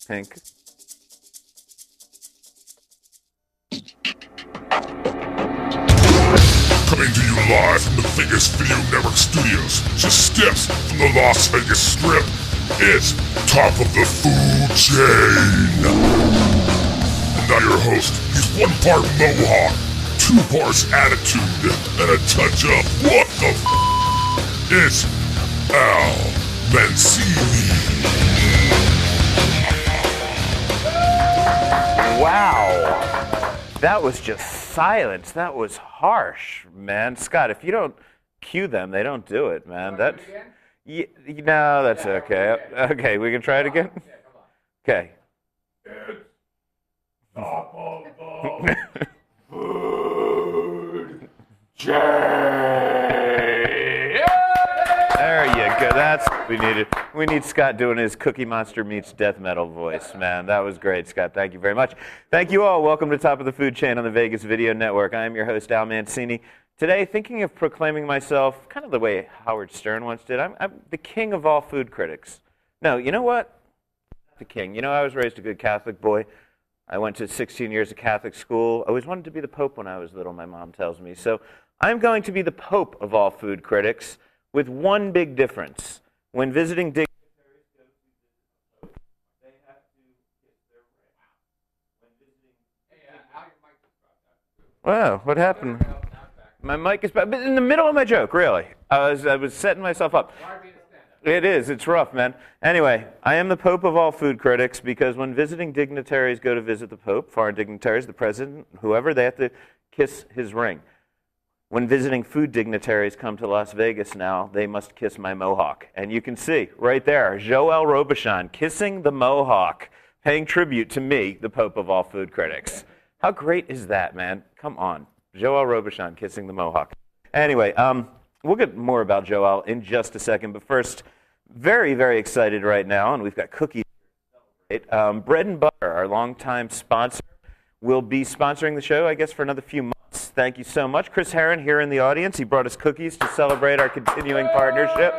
Pink. Coming to you live from the Vegas Video Network Studios, just steps from the Las Vegas Strip, it's Top of the Food Chain. And now your host, he's 1 part Mohawk, 2 parts attitude, and a touch of what the It's Al Mancini. Wow. That was just silence. That was harsh, man. Scott, if you don't cue them, they don't do it, man. That. No, that's okay. Okay, we can try it again? Yeah, come on. Okay. Top of the food chain. There you go. That's what we needed. We need Scott doing his Cookie Monster meets death metal voice, man. That was great, Scott. Thank you very much. Thank you all. Welcome to Top of the Food Chain on the Vegas Video Network. I am your host, Al Mancini. Today, thinking of proclaiming myself kind of the way Howard Stern once did, I'm the king of all food critics. No, you know what? The king. You know, I was raised a good Catholic boy. I went to 16 years of Catholic school. I always wanted to be the Pope when I was little, my mom tells me. So I'm going to be the Pope of all food critics with one big difference. When visiting dignitaries go to visit the Pope, they have to kiss their ring. When visiting... Hey, how your mic just dropped out? Wow, what happened? My mic is back, but in the middle of my joke, really. I was setting myself up. It is. It's rough, man. Anyway, I am the Pope of all food critics because when visiting dignitaries go to visit the Pope, foreign dignitaries, the president, whoever, they have to kiss his ring. When visiting food dignitaries come to Las Vegas now, they must kiss my mohawk. And you can see right there, Joel Robuchon kissing the mohawk, paying tribute to me, the Pope of all food critics. How great is that, man? Come on. Joel Robuchon kissing the mohawk. Anyway, we'll get more about Joel in just a second, but first, very, very excited right now, and we've got cookies to celebrate. Bread and Butter, our longtime sponsor, will be sponsoring the show, I guess, for another few months. Thank you so much. Chris Herron here in the audience. He brought us cookies to celebrate our continuing partnership.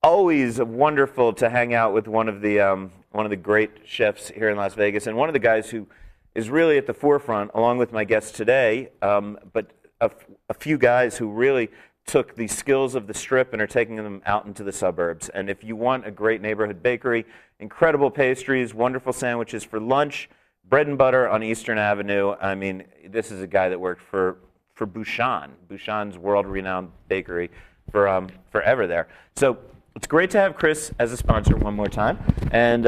Always wonderful to hang out with one of the great chefs here in Las Vegas, and one of the guys who is really at the forefront, along with my guests today, but a few guys who really took the skills of the Strip and are taking them out into the suburbs. And if you want a great neighborhood bakery, incredible pastries, wonderful sandwiches for lunch, Bread and Butter on Eastern Avenue. I mean, this is a guy that worked for Robuchon, Bouchon's world-renowned bakery, for forever there. So it's great to have Chris as a sponsor one more time. And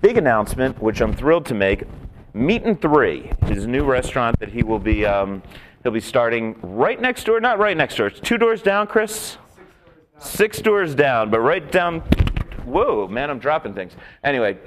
big announcement, which I'm thrilled to make. Meat and Three, his new restaurant that he'll be starting right next door. Not right next door. It's 2 doors down, Chris. 6 doors down, but right down. Whoa, man, I'm dropping things. Anyway,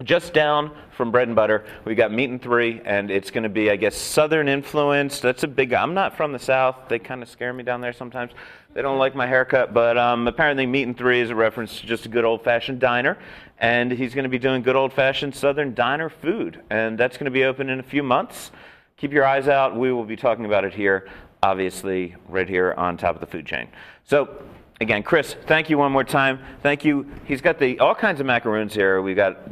just down from Bread and Butter, we got Meat and Three, and it's going to be, I guess, Southern influenced. That's a big. I'm not from the South. They kind of scare me down there sometimes. They don't like my haircut, but apparently Meat and Three is a reference to just a good old-fashioned diner, and he's going to be doing good old-fashioned Southern diner food, and that's going to be open in a few months. Keep your eyes out. We will be talking about it here, obviously, right here on Top of the Food Chain. So, again, Chris, thank you one more time. Thank you. He's got all kinds of macaroons here. We've got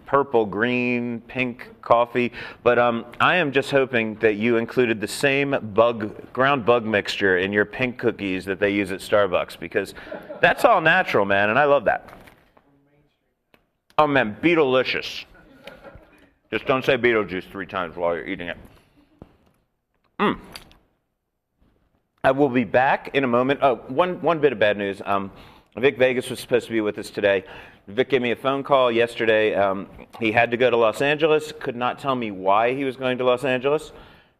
purple, green, pink coffee. But I am just hoping that you included the same ground bug mixture in your pink cookies that they use at Starbucks, because that's all natural, man, and I love that. Oh, man, Beetlelicious. Just don't say Beetlejuice 3 times while you're eating it. I will be back in a moment. Oh, one bit of bad news. Vic Vegas was supposed to be with us today. Vic gave me a phone call yesterday. He had to go to Los Angeles. Could not tell me why he was going to Los Angeles.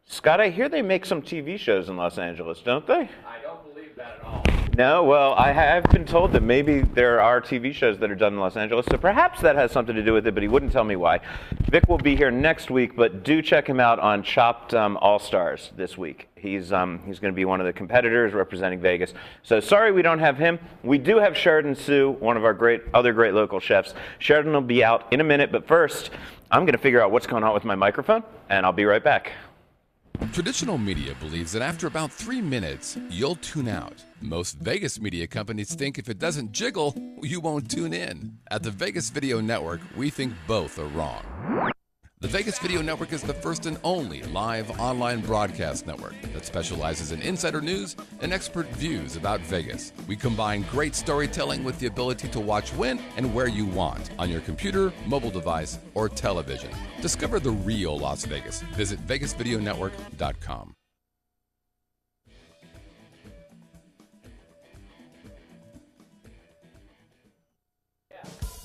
Scott, I hear they make some TV shows in Los Angeles, don't they? I don't believe that at all. No, well, I have been told that maybe there are TV shows that are done in Los Angeles, so perhaps that has something to do with it, but he wouldn't tell me why. Vic will be here next week, but do check him out on Chopped All-Stars this week. He's going to be one of the competitors representing Vegas. So sorry we don't have him. We do have Sheridan Sue, one of our other great local chefs. Sheridan will be out in a minute, but first, I'm going to figure out what's going on with my microphone, and I'll be right back. Traditional media believes that after about 3 minutes, you'll tune out. Most Vegas media companies think if it doesn't jiggle, you won't tune in. At the Vegas Video Network, we think both are wrong. The Vegas Video Network is the first and only live online broadcast network that specializes in insider news and expert views about Vegas. We combine great storytelling with the ability to watch when and where you want on your computer, mobile device, or television. Discover the real Las Vegas. Visit VegasVideoNetwork.com.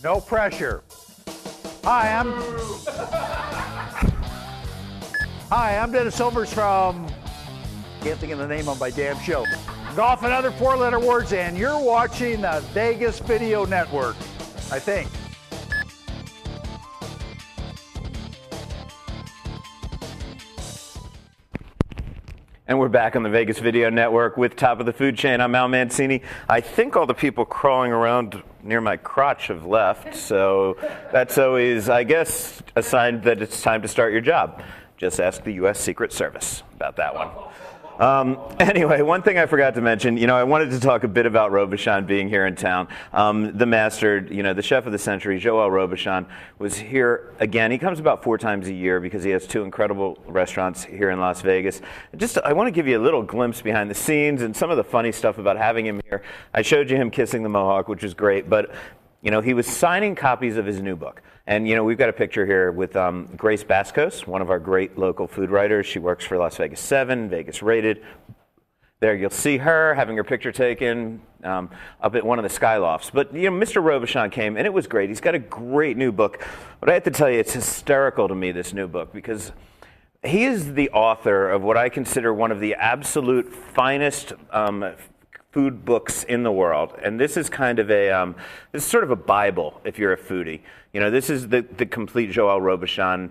No pressure. Hi, I'm Dennis Silvers from, can't think of the name of my damn show. Golf and other four-letter words, and you're watching the Vegas Video Network, I think. And we're back on the Vegas Video Network with Top of the Food Chain. I'm Al Mancini. I think all the people crawling around near my crotch have left, so that's always, I guess, a sign that it's time to start your job. Just ask the U.S. Secret Service about that one. Anyway, one thing I forgot to mention, I wanted to talk a bit about Robuchon being here in town. The master, the chef of the century, Joel Robuchon, was here again. He comes about 4 times a year because he has 2 incredible restaurants here in Las Vegas. I want to give you a little glimpse behind the scenes and some of the funny stuff about having him here. I showed you him kissing the Mohawk, which was great, but he was signing copies of his new book. And, we've got a picture here with Grace Bascos, one of our great local food writers. She works for Las Vegas 7, Vegas Rated. There you'll see her having her picture taken up at one of the Skylofts. But, Mr. Robuchon came, and it was great. He's got a great new book. But I have to tell you, it's hysterical to me, this new book, because he is the author of what I consider one of the absolute finest food books in the world, and this is kind of this is sort of a Bible if you're a foodie. This is the complete Joel Robuchon.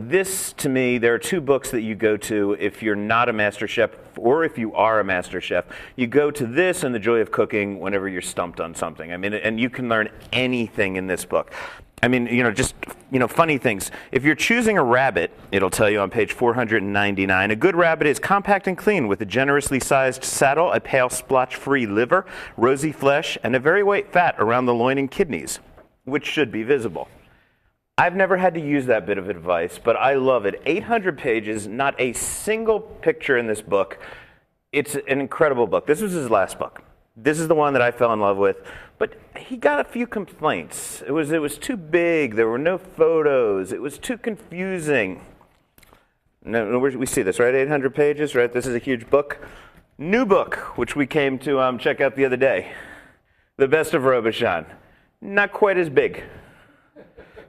This to me, there are 2 books that you go to if you're not a master chef, or if you are a master chef. You go to this and The Joy of Cooking whenever you're stumped on something. And you can learn anything in this book. Funny things. If you're choosing a rabbit, it'll tell you on page 499, a good rabbit is compact and clean with a generously sized saddle, a pale splotch-free liver, rosy flesh, and a very white fat around the loin and kidneys, which should be visible. I've never had to use that bit of advice, but I love it. 800 pages, not a single picture in this book. It's an incredible book. This was his last book. This is the one that I fell in love with, but he got a few complaints. It was too big. There were no photos. It was too confusing. No, we see this, right? 800 pages, right? This is a huge book. New book, which we came to check out the other day. The Best of Robuchon. Not quite as big.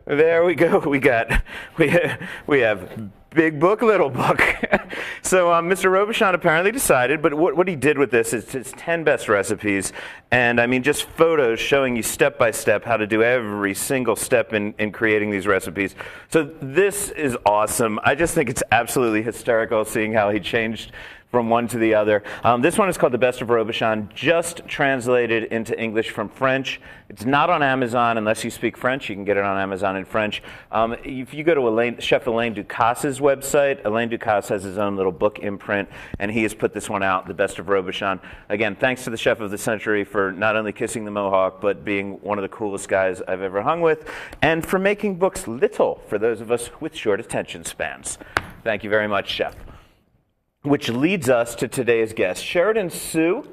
There we go. We have big book, little book. So Mr. Robuchon apparently decided, but what he did with this is his 10 best recipes, and just photos showing you step by step how to do every single step in creating these recipes. So this is awesome. I just think it's absolutely hysterical seeing how he changed from one to the other. This one is called The Best of Robuchon, just translated into English from French. It's not on Amazon unless you speak French. You can get it on Amazon in French. If you go to Chef Alain Ducasse's website, Alain Ducasse has his own little book imprint, and he has put this one out, The Best of Robuchon. Again, thanks to the Chef of the Century for not only kissing the Mohawk, but being one of the coolest guys I've ever hung with, and for making books little for those of us with short attention spans. Thank you very much, Chef. Which leads us to today's guest, Sheridan Sue,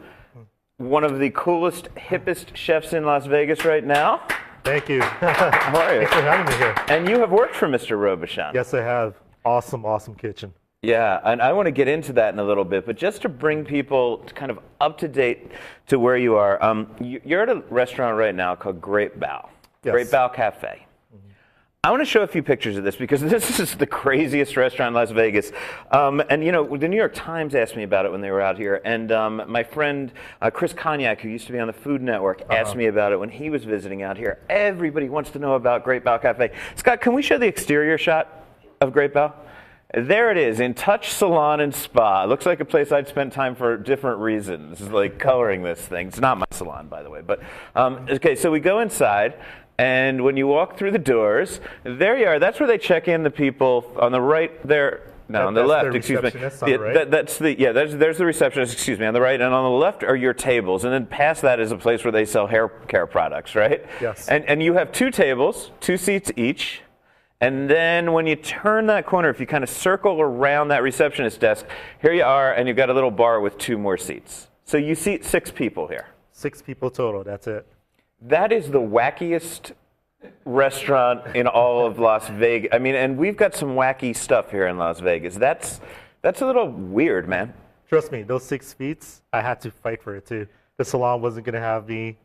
one of the coolest, hippest chefs in Las Vegas right now. Thank you. How are you? Thanks for having me here. And you have worked for Mr. Robuchon. Yes, I have. Awesome, awesome kitchen. Yeah, and I want to get into that in a little bit, but just to bring people kind of up to date to where you are, you're at a restaurant right now called Great Bao. Yes. Great Bao Cafe. I want to show a few pictures of this because this is the craziest restaurant in Las Vegas. And, the New York Times asked me about it when they were out here. And my friend Chris Cognac, who used to be on the Food Network, asked me about it when he was visiting out here. Everybody wants to know about Great Bao Cafe. Scott, can we show the exterior shot of Great Bao? There it is, in Touch Salon and Spa. It looks like a place I'd spend time for different reasons, like coloring this thing. It's not my salon, by the way. But okay, so we go inside. And when you walk through the doors, there you are. That's where they check in the people on the right there. No, on the left, excuse me. receptionist on the right? There's the receptionist, excuse me, on the right, and on the left are your tables, and then past that is a place where they sell hair care products, right? Yes. And you have 2 tables, 2 seats each, and then when you turn that corner, if you kind of circle around that receptionist desk, here you are, and you've got a little bar with 2 more seats. So you seat 6 people here. 6 people total, that's it. That is the wackiest restaurant in all of Las Vegas. I mean, and we've got some wacky stuff here in Las Vegas. That's a little weird, man. Trust me, those 6 feet, I had to fight for it too. The salon wasn't going to have me,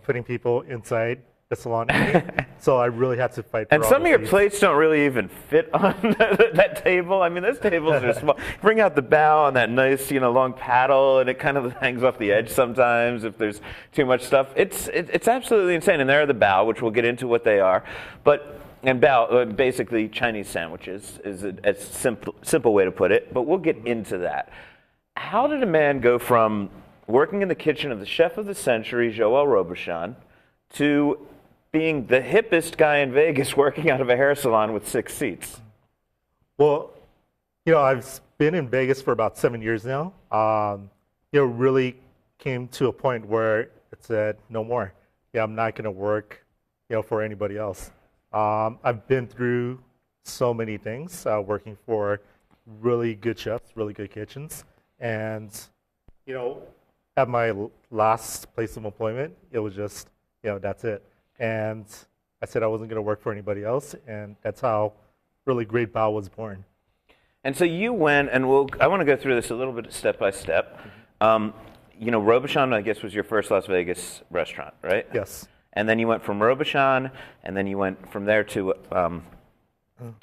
putting people inside the salon eating, so I really had to fight for And all some of those your seats. plates don't really even fit on that table. I mean, those tables are small. Bring out the bow on that nice, long paddle, and it kind of hangs off the edge sometimes if there's too much stuff. It's absolutely insane. And there are the bow, which we'll get into what they are. And bao, basically Chinese sandwiches, is a simple way to put it. But we'll get into that. How did a man go from working in the kitchen of the chef of the century, Joël Robuchon, to being the hippest guy in Vegas working out of a hair salon with 6 seats? Well, I've been in Vegas for about 7 years now. Really came to a point where it said, no more. I'm not going to work, for anybody else. I've been through so many things, working for really good chefs, really good kitchens. And, at my last place of employment, it was just, that's it. And I said I wasn't going to work for anybody else, and that's how really Great Bao was born. And so you went, and I want to go through this a little bit step by step. Robuchon, I guess, was your first Las Vegas restaurant, right? Yes. And then you went from Robuchon, and then you went from there to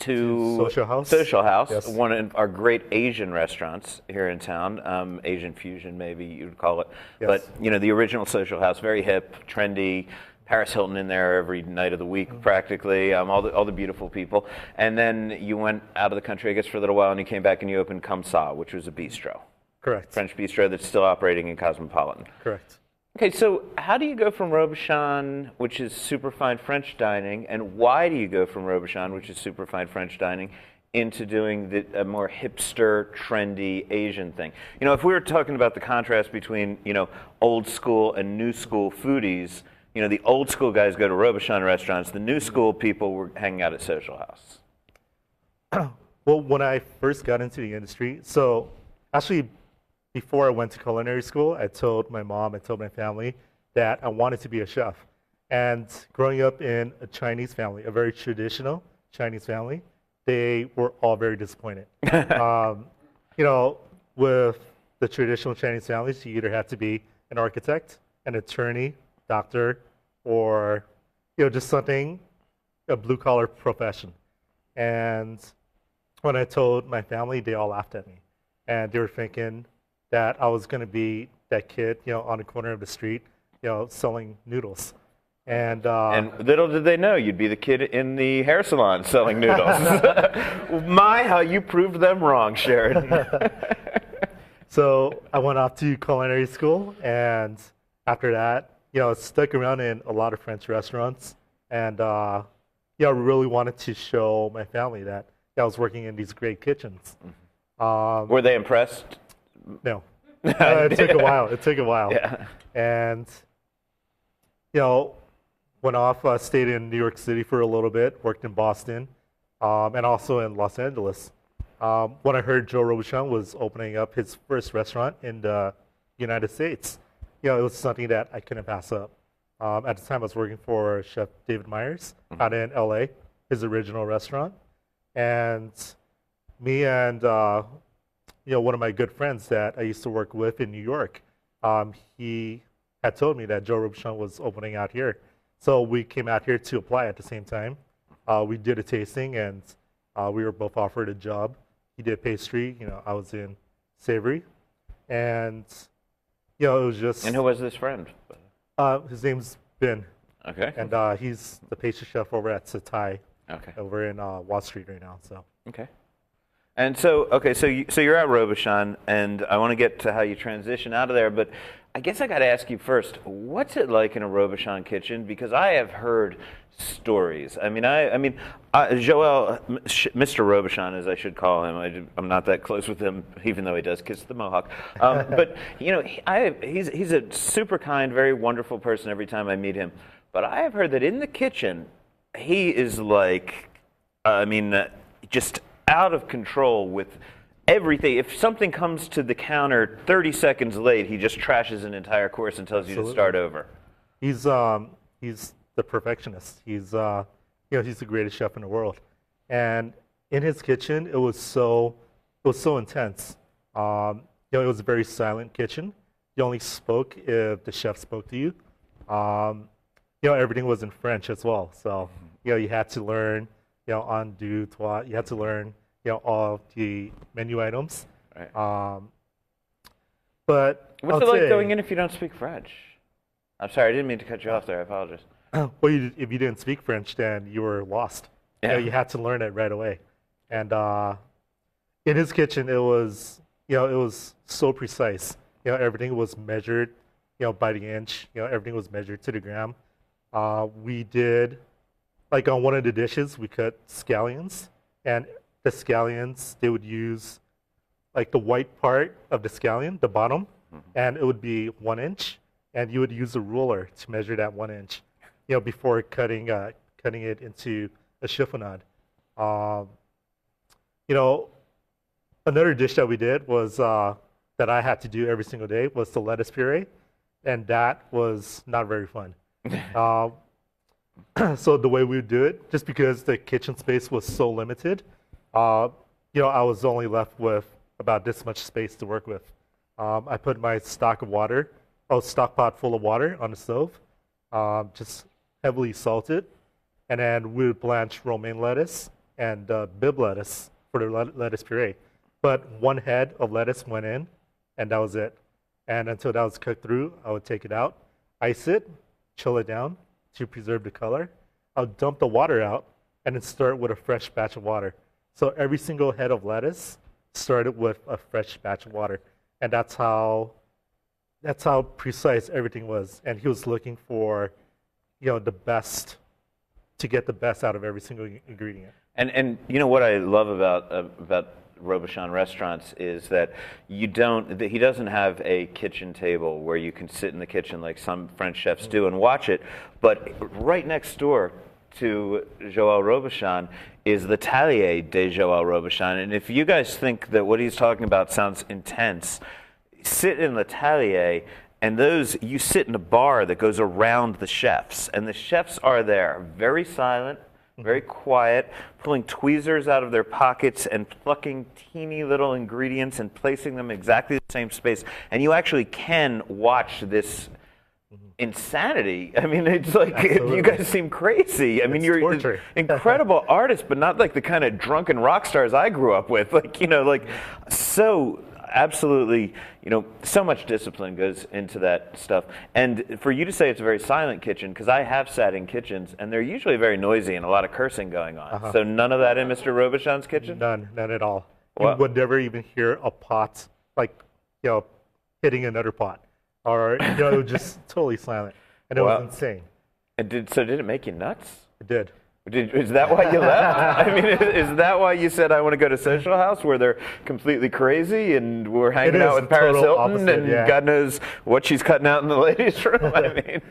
Social House. Social House, Yes. one of our great Asian restaurants here in town, Asian fusion maybe you'd call it. Yes. But the original Social House, very hip, trendy. Paris Hilton in there every night of the week practically. All the beautiful people. And then you went out of the country, I guess, for a little while, and you came back and you opened Comme Ça, which was a bistro, Correct. French bistro that's still operating in Cosmopolitan. Correct. Okay, so how do you go from Robuchon, which is superfine French dining, and why do you go from Robuchon, which is superfine French dining, into doing a more hipster, trendy Asian thing? If we were talking about the contrast between, old school and new school foodies, the old school guys go to Robuchon restaurants, the new school people were hanging out at Social House. Well, when I first got into the industry, so actually before I went to culinary school, I told my mom, I told my family that I wanted to be a chef. And growing up in a Chinese family, a very traditional Chinese family, they were all very disappointed. With the traditional Chinese families, you either have to be an architect, an attorney, doctor, or just something, a blue-collar profession. And when I told my family, they all laughed at me. And they were thinking that I was going to be that kid, on the corner of the street, selling noodles. And little did they know you'd be the kid in the hair salon selling noodles. My, how you proved them wrong, Sharon. So I went off to culinary school, and after that, stuck around in a lot of French restaurants, and I really wanted to show my family that I was working in these great kitchens. Were they impressed? No, it took a while. It took a while, Yeah. and went off, stayed in New York City for a little bit, worked in Boston, and also in Los Angeles. When I heard Joe Robuchon was opening up his first restaurant in the United States, it was something that I couldn't pass up. At the time, I was working for Chef David Myers out in LA, his original restaurant. And me and one of my good friends that I used to work with in New York, he had told me that Joe Robuchon was opening out here. So we came out here to apply at the same time. We did a tasting, and we were both offered a job. He did pastry, I was in savory. And it was just... And who was this friend? His name's Ben. Okay. And he's the pastry chef over at Satai, Okay. over in Wall Street right now. So Okay. And so you're at Robuchon, and I want to get to how you transition out of there, but I guess I got to ask you first, what's it like in a Robuchon kitchen? Because I have heard stories. I mean, Joel, Mr. Robuchon, as I should call him. I'm not that close with him, even though he does kiss the mohawk. But you know, he's a super kind, very wonderful person every time I meet him. But I have heard that in the kitchen, he is like, just out of control with everything. If something comes to the counter 30 seconds late, he just trashes an entire course and tells you to start over. He's the perfectionist. He's he's the greatest chef in the world. And in his kitchen, it was so intense. It was a very silent kitchen. You only spoke if the chef spoke to you. Everything was in French as well. So you had to learn en deux, trois. You had to learn all of the menu items. Right. But what's it like going in if you don't speak French? I'm sorry, I didn't mean to cut you off there. I apologize. Well, if you didn't speak French, then you were lost. Yeah. You had to learn it right away. And in his kitchen, it was so precise. Everything was measured, by the inch. Everything was measured to the gram. We did, like on one of the dishes, we cut scallions, and the scallions, they would use like the white part of the scallion, the bottom, and it would be 1 inch, and you would use a ruler to measure that 1 inch, before cutting it into a chiffonade. Another dish that we did was that I had to do every single day was the lettuce puree, and that was not very fun. So the way we would do it, just because the kitchen space was so limited, I was only left with about this much space to work with. I put my stock pot full of water on the stove, just heavily salted, and then we would blanch romaine lettuce and bib lettuce for the lettuce puree. But one head of lettuce went in, and that was it. And until that was cooked through, I would take it out, ice it, chill it down to preserve the color. I'll dump the water out and then start with a fresh batch of water. So every single head of lettuce started with a fresh batch of water. And that's how precise everything was. And he was looking for, the best, to get the best out of every single ingredient. And what I love about Robuchon restaurants is that he doesn't have a kitchen table where you can sit in the kitchen like some French chefs do and watch it, but right next door to Joel Robuchon is the Talier de Joel Robuchon. And if you guys think that what he's talking about sounds intense, sit in the Talier, and you sit in a bar that goes around the chefs, and the chefs are there, very silent, very quiet, pulling tweezers out of their pockets and plucking teeny little ingredients and placing them exactly the same space. And you actually can watch this insanity. I mean, it's like, you guys seem crazy. I mean, you're torture. Incredible artists, but not like the kind of drunken rock stars I grew up with. So absolutely, so much discipline goes into that stuff. And for you to say it's a very silent kitchen, because I have sat in kitchens, and they're usually very noisy and a lot of cursing going on. So none of that in Mr. Robuchon's kitchen? None at all. Wow. You would never even hear a pot, hitting another pot. Or, it was just totally silent. And it was insane. And did it make you nuts? It did. Is that why you left? I mean, is that why you said I want to go to Social House, where they're completely crazy and we're hanging out with Paris Hilton and God knows what she's cutting out in the ladies' room? I mean,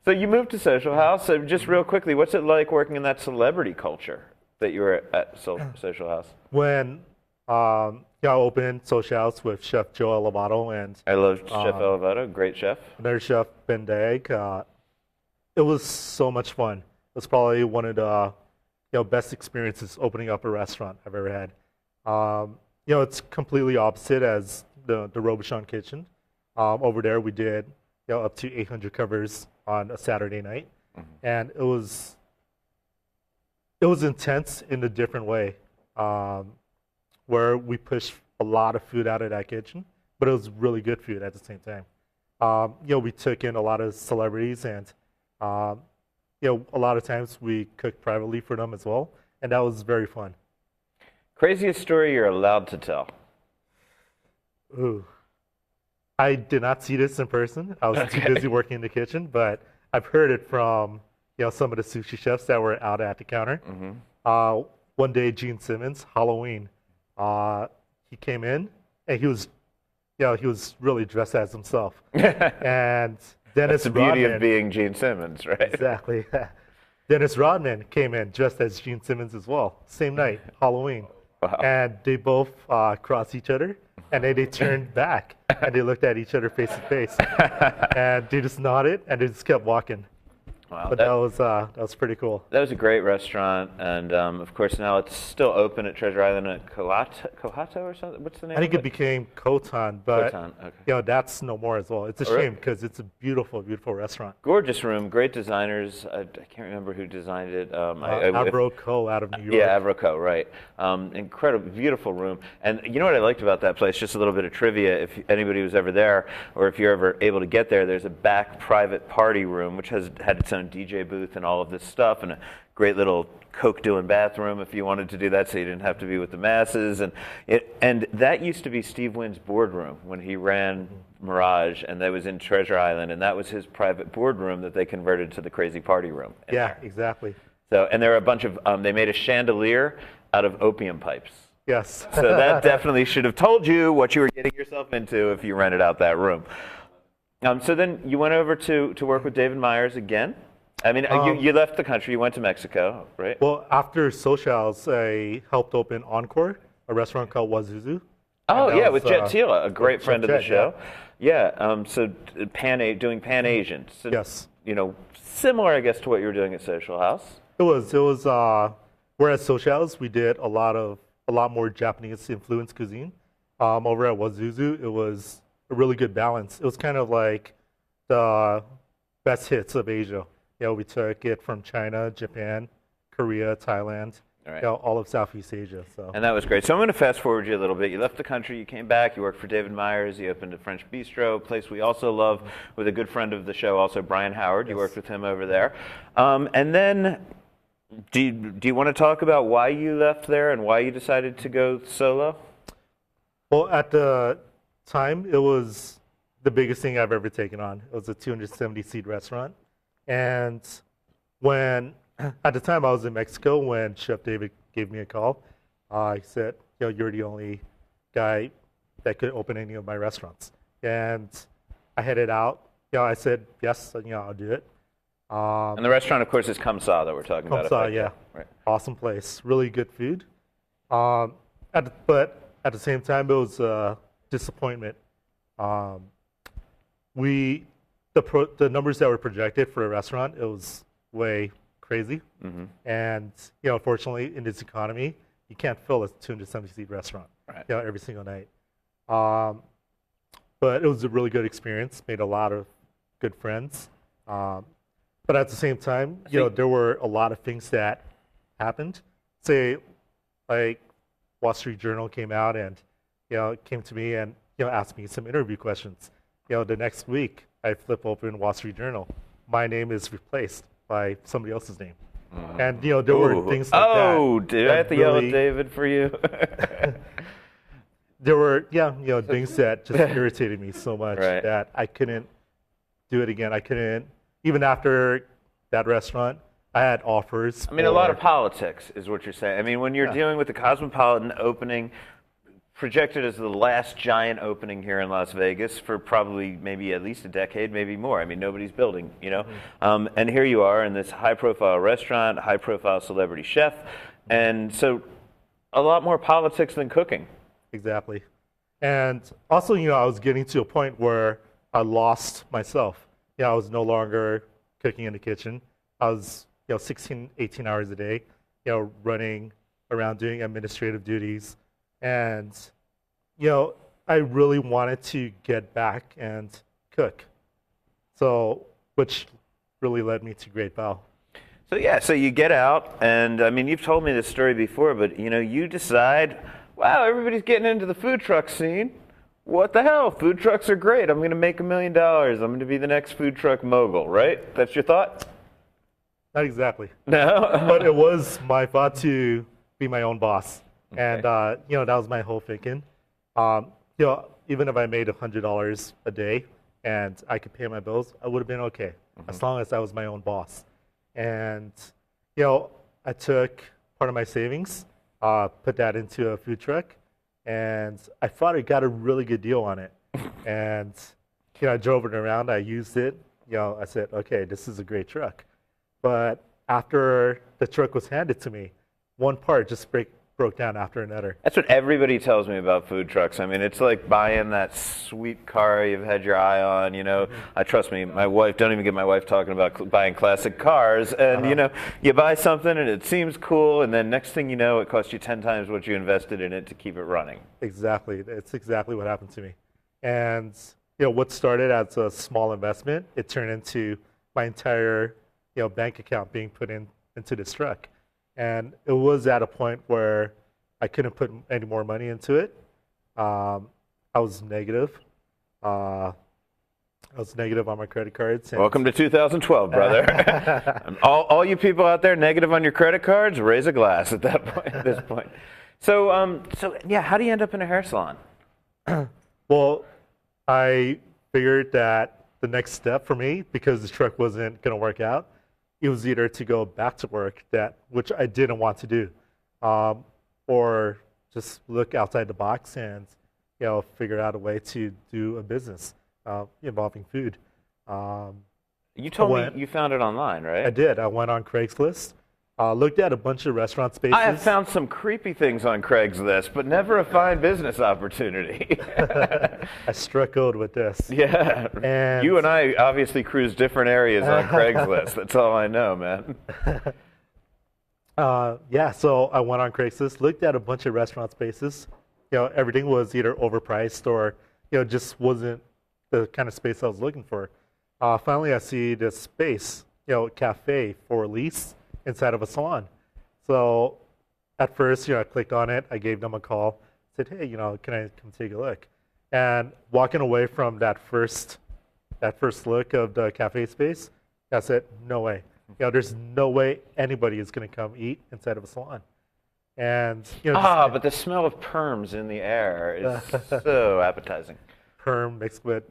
so you moved to Social House. So just real quickly, what's it like working in that celebrity culture that you were at Social House? When I opened Social House with Chef Joe Elevato and I love Chef Elevato, great chef. Another chef, Ben Dag. It was so much fun. It was probably one of the best experiences opening up a restaurant I've ever had. It's completely opposite as the Robuchon kitchen. Over there, we did up to 800 covers on a Saturday night, and it was intense in a different way, where we pushed a lot of food out of that kitchen, but it was really good food at the same time. We took in a lot of celebrities, and a lot of times we cooked privately for them as well, and that was very fun. Craziest story you're allowed to tell? Ooh. I did not see this in person. I was too busy working in the kitchen, but I've heard it from some of the sushi chefs that were out at the counter. One day, Gene Simmons, Halloween, he came in and he was really dressed as himself. And Dennis That's the beauty Rodman, of being Gene Simmons, right? exactly. Dennis Rodman came in dressed as Gene Simmons as well, same night, Halloween. Wow. And they both crossed each other, and then they turned back, and they looked at each other face to face. And they just nodded, and they just kept walking. Wow, But that was pretty cool. that was a great restaurant, and of course now it's still open at Treasure Island at Kohato or something. What's the name? I think of it became Kotan, but Kotan, okay. that's no more as well. It's a Oh, really? shame because it's a beautiful, beautiful restaurant. Gorgeous room, great designers. I can't remember who designed it. Avro Co. out of New York. Yeah, Avroco, right. Incredible, beautiful room. And you know what I liked about that place? Just a little bit of trivia. If anybody was ever there, or if you're ever able to get there, there's a back private party room, which had its own DJ booth and all of this stuff, and a great little coke-doing bathroom if you wanted to do that, so you didn't have to be with the masses. And that used to be Steve Wynn's boardroom when he ran Mirage, and that was in Treasure Island, and that was his private boardroom that they converted to the crazy party room. Yeah, exactly. So, and there were a bunch of, they made a chandelier out of opium pipes. Yes. So that definitely should have told you what you were getting yourself into if you rented out that room. So then you went over to work with David Myers again. I mean, you left the country, you went to Mexico, right? Well, after Socials, I helped open Encore, a restaurant called Wazuzu. Oh, And that yeah, was, with Jet Tila, a great Chef friend of the Jet, show. Yeah, so doing Pan-Asian. So, Yes. Similar, I guess, to what you were doing at Social House. It was, whereas Socials, we did a lot more Japanese influenced cuisine. Over at Wazuzu, it was a really good balance. It was kind of like the best hits of Asia. We took it from China, Japan, Korea, Thailand, Right. all of Southeast Asia. So. And that was great. So I'm going to fast forward you a little bit. You left the country, you came back, you worked for David Myers, you opened a French bistro, a place we also love with a good friend of the show, also Brian Howard. You worked with him over there. And then, do you want to talk about why you left there and why you decided to go solo? Well, at the time, it was the biggest thing I've ever taken on. It was a 270-seat restaurant. And at the time I was in Mexico when Chef David gave me a call, he said, you're the only guy that could open any of my restaurants. And I headed out. I said, yes, I'll do it. And the restaurant, of course, is Kamsa that we're talking about. Kamsa, yeah. Right. Awesome place. Really good food. But at the same time, it was a disappointment. The numbers that were projected for a restaurant, it was way crazy. Mm-hmm. And unfortunately, in this economy, you can't fill a 270-seat restaurant every single night. But it was a really good experience. Made a lot of good friends. But at the same time, there were a lot of things that happened. Say, like Wall Street Journal came out and came to me and asked me some interview questions. The next week, I flip open Wall Street Journal. My name is replaced by somebody else's name. And, there were things like that. Oh, did I have to yell at David for you? There were, things that just irritated me so much that I couldn't do it again. I couldn't, even after that restaurant, I had offers. I mean, a lot of politics is what you're saying. I mean, when you're dealing with the Cosmopolitan opening, projected as the last giant opening here in Las Vegas for probably maybe at least a decade, maybe more. I mean, nobody's building, Mm-hmm. And here you are in this high-profile restaurant, high-profile celebrity chef, and so a lot more politics than cooking. Exactly. And also, I was getting to a point where I lost myself. I was no longer cooking in the kitchen. I was, 16, 18 hours a day, running around doing administrative duties. And, I really wanted to get back and cook. So, which really led me to Great Bao. So you get out, and I mean, you've told me this story before, but you decide, wow, everybody's getting into the food truck scene. What the hell? Food trucks are great. I'm going to make $1 million. I'm going to be the next food truck mogul, right? That's your thought? Not exactly. No? But it was my thought to be my own boss. Okay. And, that was my whole thinking. even if I made $100 a day and I could pay my bills, I would have been okay, as long as I was my own boss. And I took part of my savings, put that into a food truck, and I thought I got a really good deal on it. And I drove it around, I used it. I said, okay, this is a great truck. But after the truck was handed to me, one part just broke down after another. That's what everybody tells me about food trucks. I mean, it's like buying that sweet car you've had your eye on, I trust me, my wife, don't even get my wife talking about buying classic cars. And, you buy something and it seems cool, and then next thing you know, it costs you 10 times what you invested in it to keep it running. Exactly. It's exactly what happened to me. And, what started as a small investment, it turned into my entire, bank account being put into this truck. And it was at a point where I couldn't put any more money into it. I was negative. I was negative on my credit cards. Welcome to 2012, brother. And all you people out there negative on your credit cards, raise a glass at this point. So yeah, how do you end up in a hair salon? Well, I figured that the next step for me, because the truck wasn't going to work out, it was either to go back to work, which I didn't want to do, or just look outside the box and figure out a way to do a business involving food. You told me you found it online, right? I did. I went on Craigslist, looked at a bunch of restaurant spaces. I have found some creepy things on Craigslist, but never a fine business opportunity. I struck gold with this. Yeah. And you and I obviously cruise different areas on Craigslist. That's all I know, man. Yeah, so I went on Craigslist, looked at a bunch of restaurant spaces. Everything was either overpriced or, just wasn't the kind of space I was looking for. Finally, I see this space, cafe for lease inside of a salon. So at first, I clicked on it. I gave them a call. Said, hey, can I come take a look? And walking away from that first look of the cafe space, I said, no way. There's no way anybody is going to come eat inside of a salon. And but the smell of perms in the air is so appetizing. Perm mixed with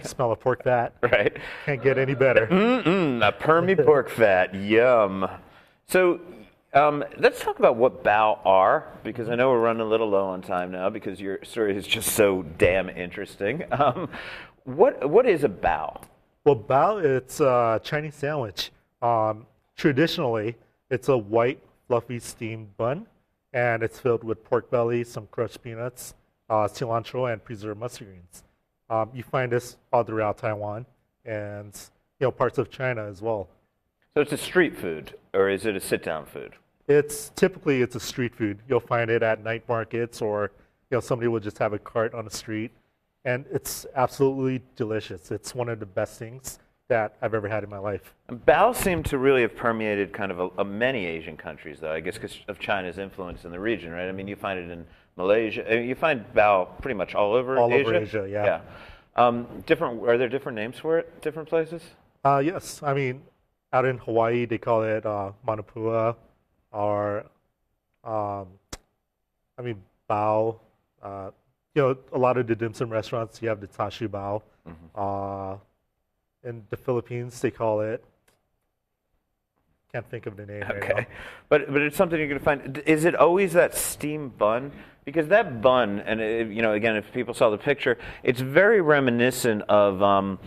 smell of pork fat. Right. Can't get any better. A permy pork fat. Yum. So let's talk about what bao are, because I know we're running a little low on time now because your story is just so damn interesting. What is a bao? Well, bao, it's a Chinese sandwich. Traditionally, it's a white, fluffy steamed bun, and it's filled with pork belly, some crushed peanuts, cilantro, and preserved mustard greens. You find this all throughout Taiwan and parts of China as well. So it's a street food, or is it a sit-down food? It's a street food. You'll find it at night markets, or somebody will just have a cart on the street, and it's absolutely delicious. It's one of the best things that I've ever had in my life. And bao seemed to really have permeated kind of a many Asian countries, though, I guess because of China's influence in the region, right? I mean, you find it in Malaysia. You find bao pretty much all over Asia? All over Asia, yeah. Are there different names for it, different places? Yes. I mean, out in Hawaii, they call it manapua, or, bao. A lot of the dim sum restaurants, you have the tashu bao. Mm-hmm. In the Philippines, they call it, can't think of the name right now. But it's something you're going to find. Is it always that steamed bun? Because that bun, and again, if people saw the picture, it's very reminiscent of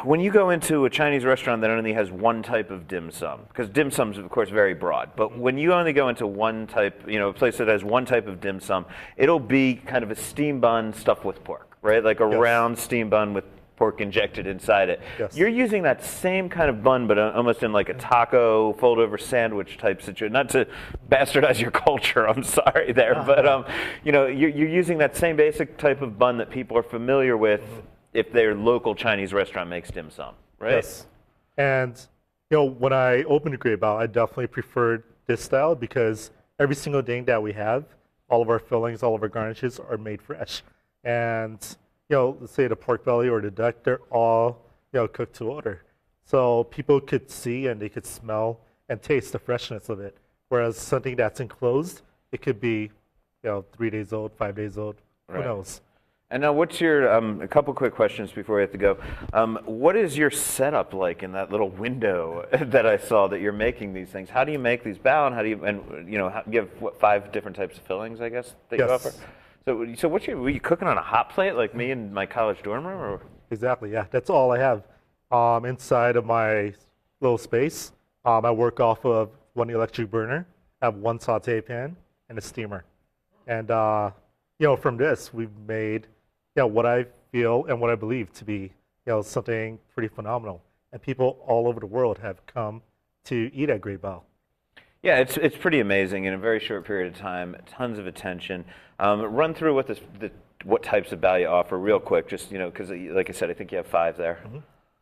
when you go into a Chinese restaurant that only has one type of dim sum, because dim sum's of course very broad, but when you only go into one type, a place that has one type of dim sum, it'll be kind of a steamed bun stuffed with pork, right? Like a round steamed bun with pork injected inside it. Yes. You're using that same kind of bun, but almost in like a taco fold-over sandwich type situation. Not to bastardize your culture, I'm sorry there, but you're using that same basic type of bun that people are familiar with if their local Chinese restaurant makes dim sum, right? Yes. And when I opened a Great Bao, I definitely preferred this style because every single thing that we have, all of our fillings, all of our garnishes are made fresh. And let's say the pork belly or the duck, they're all, cooked to order. So people could see and they could smell and taste the freshness of it. Whereas something that's enclosed, it could be, 3 days old, 5 days old, who knows? And now, what's your a couple quick questions before we have to go? What is your setup like in that little window that I saw that you're making these things? How do you make these bao, and how do you have what, 5 different types of fillings, I guess, that you offer? So were you cooking on a hot plate like me in my college dorm room, or? Exactly. Yeah, that's all I have inside of my little space. I work off of one electric burner. I have one saute pan and a steamer, and from this we've made what I feel and what I believe to be something pretty phenomenal, and people all over the world have come to eat at Great Bao. Yeah, it's pretty amazing in a very short period of time. Tons of attention. Run through what types of bao you offer real quick, just because like I said, I think you have 5 there.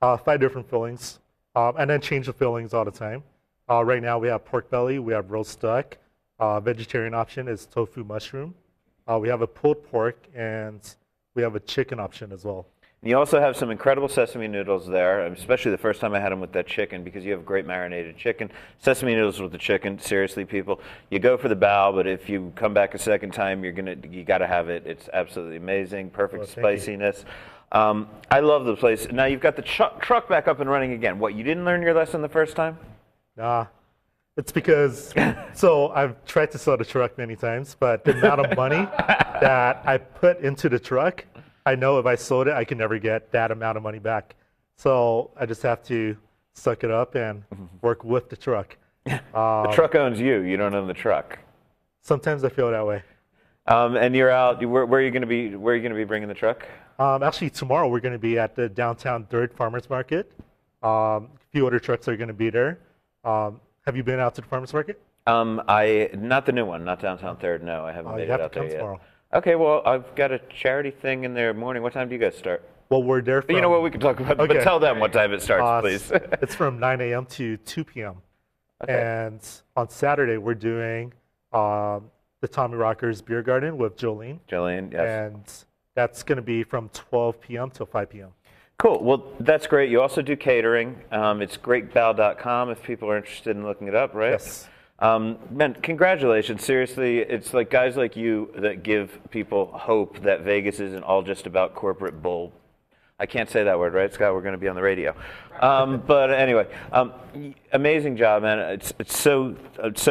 5 different fillings, and then change the fillings all the time. Right now we have pork belly, we have roast duck. Vegetarian option is tofu mushroom. We have a pulled pork, and we have a chicken option as well. And you also have some incredible sesame noodles there, especially the first time I had them with that chicken, because you have great marinated chicken. Sesame noodles with the chicken, seriously, people, you go for the bao, but if you come back a second time, you got to have it. It's absolutely amazing, perfect spiciness. I love the place. Now you've got the truck back up and running again. What, you didn't learn your lesson the first time? Nah. It's because, so I've tried to sell the truck many times, but the amount of money that I put into the truck, I know if I sold it, I can never get that amount of money back. So I just have to suck it up and work with the truck. The truck owns you. You don't own the truck. Sometimes I feel that way. And you're out. Where are you going to be? Where are you going to be bringing the truck? Actually, tomorrow we're going to be at the downtown 3rd Farmers Market. A few other trucks are going to be there. Have you been out to the farmers market? Not the new one, not downtown 3rd. No, I haven't made it out there yet. Tomorrow. Okay, well, I've got a charity thing in the morning. What time do you guys start? Well, we're there from... You know what, we can talk about, but tell them what time it starts, please. It's from 9 a.m. to 2 p.m. Okay. And on Saturday, we're doing the Tommy Rockers Beer Garden with Jolene. Jolene, yes. And that's going to be from 12 p.m. till 5 p.m. Cool. Well, that's great. You also do catering. It's greatbao.com if people are interested in looking it up, right? Yes. Man, congratulations. Seriously, it's like guys like you that give people hope that Vegas isn't all just about corporate bull. I can't say that word, right, Scott? We're going to be on the radio. But anyway, amazing job, man. It's so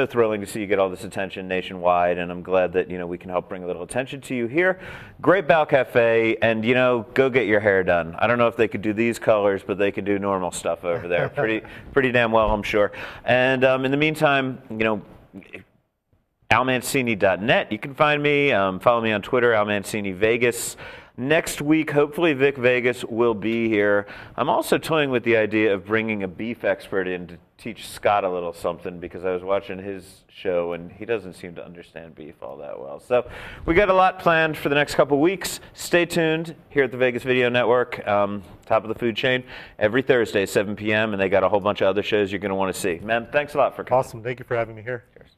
thrilling to see you get all this attention nationwide, and I'm glad that we can help bring a little attention to you here. Great Bao Cafe, and go get your hair done. I don't know if they could do these colors, but they could do normal stuff over there. Pretty damn well, I'm sure. And in the meantime, almancini.net. You can find me. Follow me on Twitter, Almancini Vegas. Next week, hopefully Vic Vegas will be here. I'm also toying with the idea of bringing a beef expert in to teach Scott a little something, because I was watching his show and he doesn't seem to understand beef all that well. So we got a lot planned for the next couple weeks. Stay tuned here at the Vegas Video Network, top of the food chain, every Thursday, 7 p.m. And they got a whole bunch of other shows you're going to want to see. Man, thanks a lot for coming. Awesome. Thank you for having me here. Cheers.